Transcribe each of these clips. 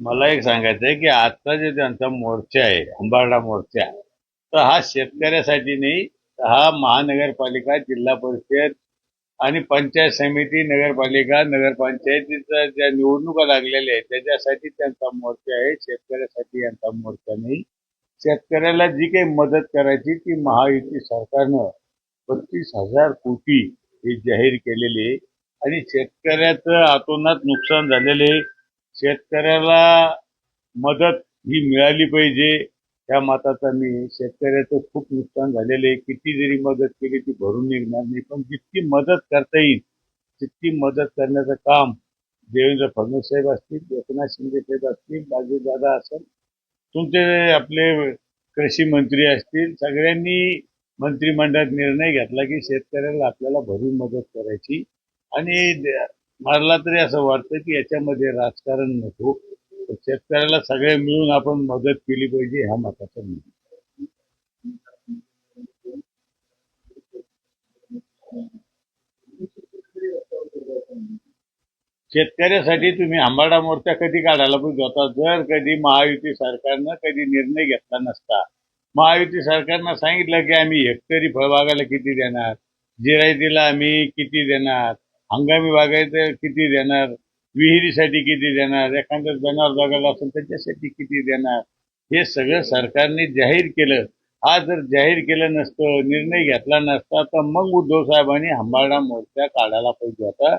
मला एक सांगायचं आहे की आजचा जे त्यांचा मोर्चा आहे अंबारडा मोर्चा, तर हा शेतकऱ्यासाठी नाही, तर हा महानगरपालिका, जिल्हा परिषद आणि पंचायत समिती, नगरपालिका, नगरपंचायतीच्या ज्या निवडणुका लागलेल्या आहेत त्याच्यासाठी त्यांचा मोर्चा आहे. शेतकऱ्यासाठी यांचा मोर्चा नाही. शेतकऱ्याला जी काही मदत करायची ती महायुती सरकारनं 32,000 कोटी हे जाहीर केलेले आहे. आणि शेतकऱ्याचं अतोनात नुकसान झालेले, शेतकऱ्याला मदत ही मिळाली पाहिजे त्या मताचा मी. शेतकऱ्याचं खूप नुकसान झालेले, किती जरी मदत केली ती भरून निघणार नाही, पण जितकी मदत करता येईल तितकी मदत करण्याचं काम देवेंद्र फडणवीस साहेब असतील, एकनाथ शिंदे साहेब असतील, दादा असेल, तुमचे आपले कृषी मंत्री असतील, सगळ्यांनी मंत्रिमंडळात निर्णय घेतला की शेतकऱ्याला आपल्याला भरून मदत करायची. आणि मला तरी असं वाटतं की याच्यामध्ये राजकारण नको, तर शेतकऱ्याला सगळे मिळून आपण मदत केली पाहिजे ह्या मताचा मी. शेतकऱ्यासाठी तुम्ही आंबाडा मोर्चा कधी काढायला पाहिजे होता, जर कधी महायुती सरकारनं कधी निर्णय घेतला नसता. महायुती सरकारनं सांगितलं की आम्ही हेक्टरी फळबागाला किती देणार, जिरायतीला आम्ही किती देणार, हंगामी बागायचं किती देणार, विहिरीसाठी किती देणार, एखादं जनावर बघायला असेल त्याच्यासाठी किती देणार, हे सगळं सरकारने जाहीर केलं. हा जर जाहीर केलं नसतं, निर्णय घेतला नसता, तर मग उद्धव साहेबांनी आंबाडा मोर्चा काढायला पाहिजे होता.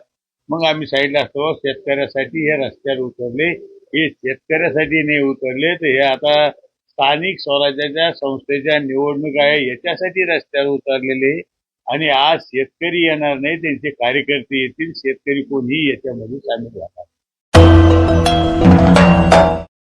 मग आम्ही साईडला असतो. शेतकऱ्यासाठी हे रस्त्यावर उतरले, हे शेतकऱ्यासाठी नाही उतरले, तर हे आता स्थानिक स्वराज्याच्या संस्थेच्या निवडणूक आहे याच्यासाठी रस्त्यावर उतरलेले. आणि आज शेतकरी येणार नाही, त्यांचे कार्यकर्ते येतील, शेतकरी कोणीही याच्यामध्ये सामील होणार.